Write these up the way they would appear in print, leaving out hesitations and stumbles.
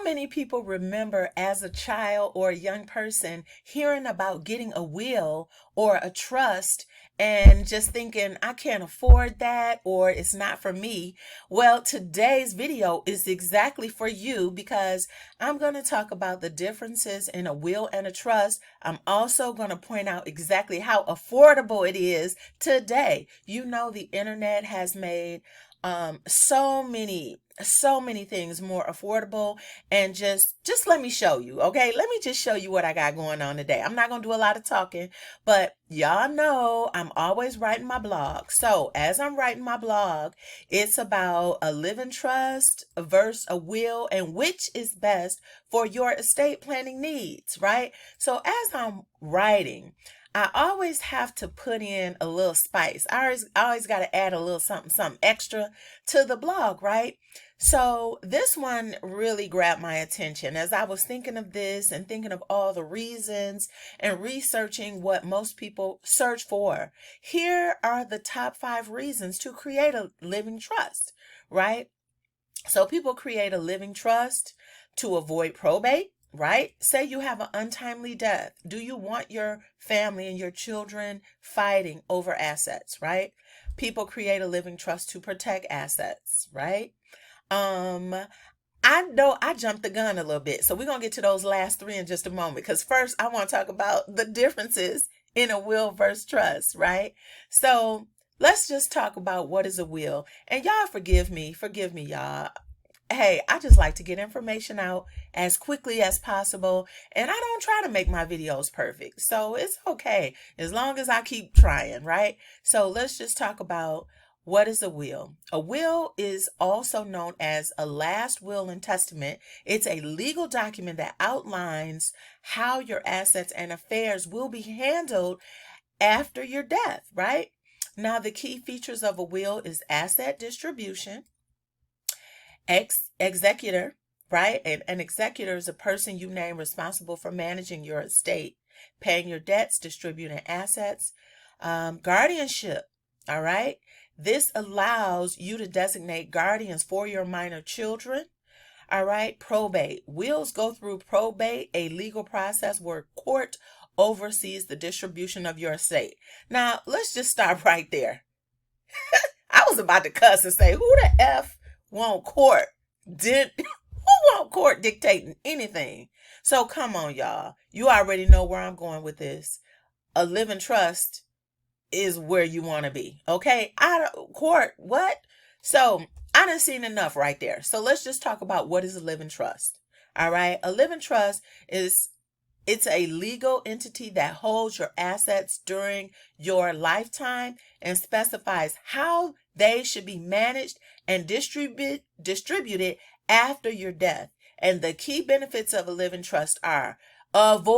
many people remember as a child or a young person hearing about getting a will or a trust and just thinking, I can't afford that or it's not for me? Well, today's video is exactly for you because I'm going to talk about the differences in a will and a trust. I'm also going to point out exactly how affordable it is today. You know, the internet has made so many things more affordable, and just let me show you. Okay, let me just show you what I got going on today. I'm not gonna do a lot of talking, but y'all know I'm always writing my blog. So as I'm writing my blog, it's about a living trust versus a will and which is best for your estate planning needs, right? So as I'm writing, I always have to put in a little spice. I always got to add a little something extra to the blog, right? So this one really grabbed my attention as I was thinking of this and thinking of all the reasons and researching what most people search for. Here are the top 5 reasons to create a living trust, right? So people create a living trust to avoid probate. Right? Say you have an untimely death. Do you want your family and your children fighting over assets, right? People create a living trust to protect assets, right? I know I jumped the gun a little bit. So we're going to get to those last 3 in just a moment, because first I want to talk about the differences in a will versus trust, right? So let's just talk about what is a will. And y'all forgive me, y'all. Hey, I just like to get information out as quickly as possible, and I don't try to make my videos perfect. So it's okay as long as I keep trying, right? So let's just talk about what is a will. A will is also known as a last will and testament. It's a legal document that outlines how your assets and affairs will be handled after your death, right? Now, the key features of a will is asset distribution, executor, right? An executor is a person you name responsible for managing your estate, paying your debts, distributing assets. Guardianship, all right? This allows you to designate guardians for your minor children. All right, probate. Wills go through probate, a legal process where court oversees the distribution of your estate. Now, let's just stop right there. I was about to cuss and say, who the F want court? Who want court dictating anything? So come on, y'all. You already know where I'm going with this. A living trust is where you want to be. Okay? Court, what? So I done seen enough right there. So let's just talk about what is a living trust. All right? A living trust it's a legal entity that holds your assets during your lifetime and specifies how they should be managed and distributed after your death. And the key benefits of a living trust are: avoid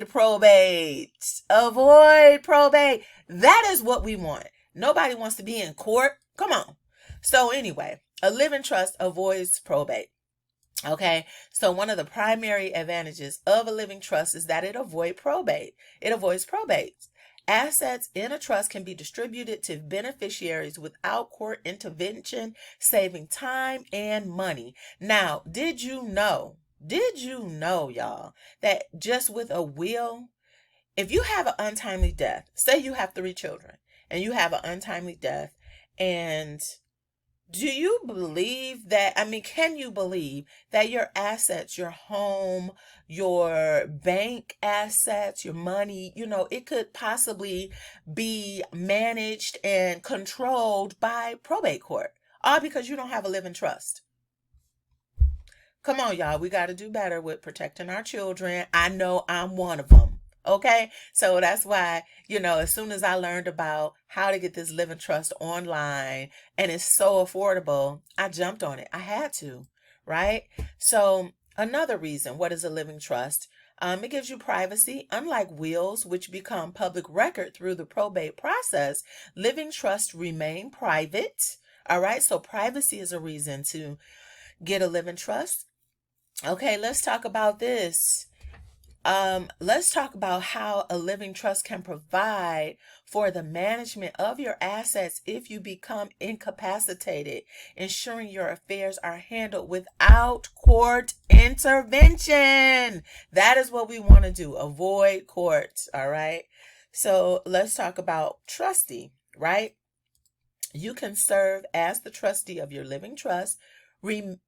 probate. Avoid probate. That is what we want. Nobody wants to be in court. Come on. So anyway, a living trust avoids probate. Okay, so one of the primary advantages of a living trust is that it avoids probate. It avoids probate. Assets in a trust can be distributed to beneficiaries without court intervention, saving time and money. Now, did you know, y'all, that just with a will, if you have an untimely death, say you have 3 children and you have an untimely death, and do you believe that, can you believe that your assets, your home, your bank assets, your money, it could possibly be managed and controlled by probate court, all because you don't have a living trust? Come on, y'all. We got to do better with protecting our children. I know I'm one of them. Okay, so that's why, as soon as I learned about how to get this living trust online and it's so affordable, I jumped on it. I had to, right? So another reason, what is a living trust? It gives you privacy. Unlike wills, which become public record through the probate process, living trusts remain private. All right, so privacy is a reason to get a living trust. Okay, let's talk about this. Let's talk about how a living trust can provide for the management of your assets if you become incapacitated, ensuring your affairs are handled without court intervention. That is what we want to do. Avoid courts. All right. So let's talk about trustee, right? You can serve as the trustee of your living trust,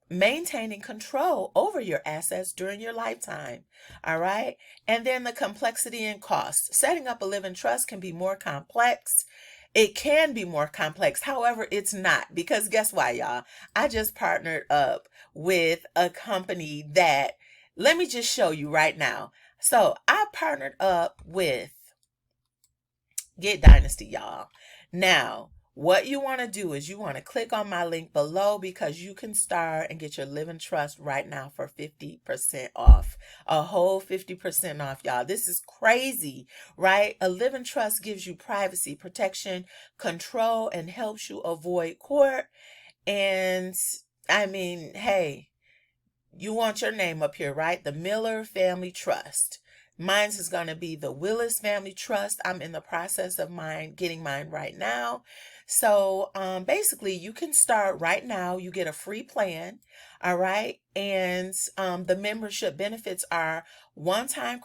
maintaining control over your assets during your lifetime. All right. And then the complexity and cost. Setting up a living trust can be more complex. It can be more complex. However, it's not, because guess why, y'all? I just partnered up with a company that, let me just show you right now. So I partnered up with Get Dynasty, y'all. Now, what you want to do is you want to click on my link below, because you can start and get your living trust right now for 50% off. A whole 50% off, y'all. This is crazy, right? A living trust gives you privacy, protection, control, and helps you avoid court. And I mean, hey, you want your name up here, right? The Miller Family Trust. Mine's is going to be the Willis Family Trust. I'm in the process of getting mine right now. So basically, you can start right now. You get a free plan, all right? And the membership benefits are one-time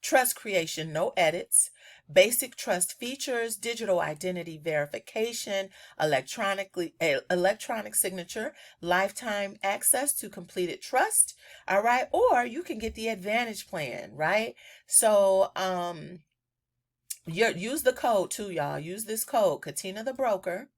trust creation, no edits, basic trust features, digital identity verification, electronic signature, lifetime access to completed trust, all right? Or you can get the Advantage plan, right? So use the code too, y'all. Use this code, Katina the Broker.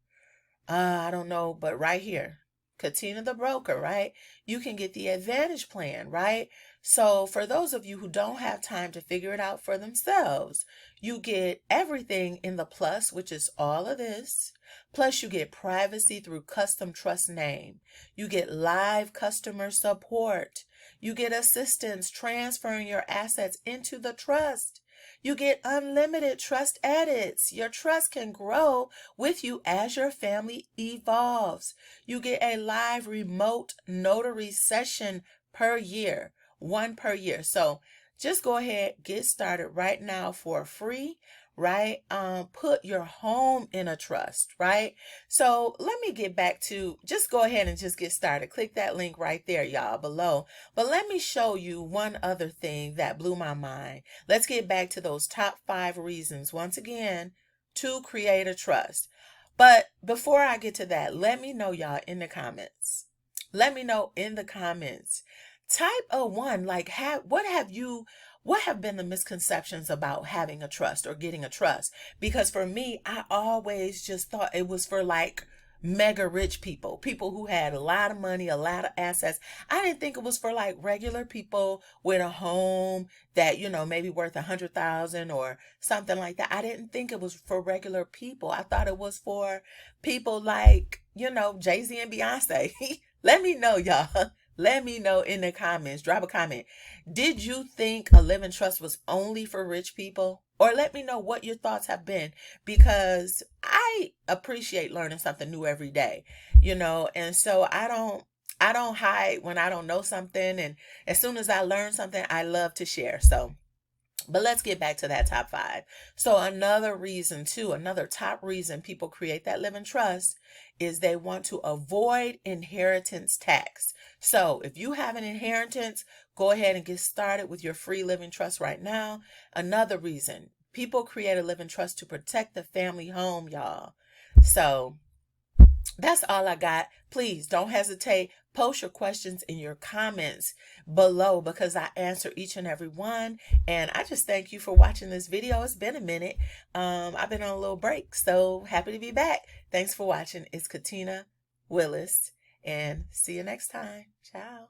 I don't know, but right here, Katina the Broker, right? You can get the Advantage plan, right? So for those of you who don't have time to figure it out for themselves, you get everything in the plus, which is all of this. Plus you get privacy through custom trust name. You get live customer support. You get assistance transferring your assets into the trust. You get unlimited trust edits. Your trust can grow with you as your family evolves. You get a live remote notary session per year, one per year. So just go ahead, get started right now for free, right? Put your home in a trust, right? So let me get back to, just go ahead and just get started. Click that link right there, y'all, below. But let me show you one other thing that blew my mind. Let's get back to those top 5 reasons, once again, to create a trust. But before I get to that, let me know, y'all, in the comments. Let me know in the comments. Type a 1, like what have been the misconceptions about having a trust or getting a trust? Because for me, I always just thought it was for like mega rich people who had a lot of money, a lot of assets. I didn't think it was for like regular people with a home that, you know, maybe worth 100,000 or something like that. I didn't think it was for regular people. I thought it was for people like, you know, Jay-Z and Beyonce. Let me know, y'all. Let me know in the comments. Drop a comment. Did you think a living trust was only for rich people? Or let me know what your thoughts have been, because I appreciate learning something new every day, you know, and so I don't hide when I don't know something, and as soon as I learn something, I love to share. So but let's get back to that top 5. So another top reason people create that living trust is they want to avoid inheritance tax. So if you have an inheritance, go ahead and get started with your free living trust right now. Another reason people create a living trust to protect the family home, y'all. So that's all I got. Please don't hesitate. Post your questions in your comments below, because I answer each and every one. And I just thank you for watching this video. It's been a minute. I've been on a little break, so happy to be back. Thanks for watching. It's Katina Willis, and see you next time. Ciao.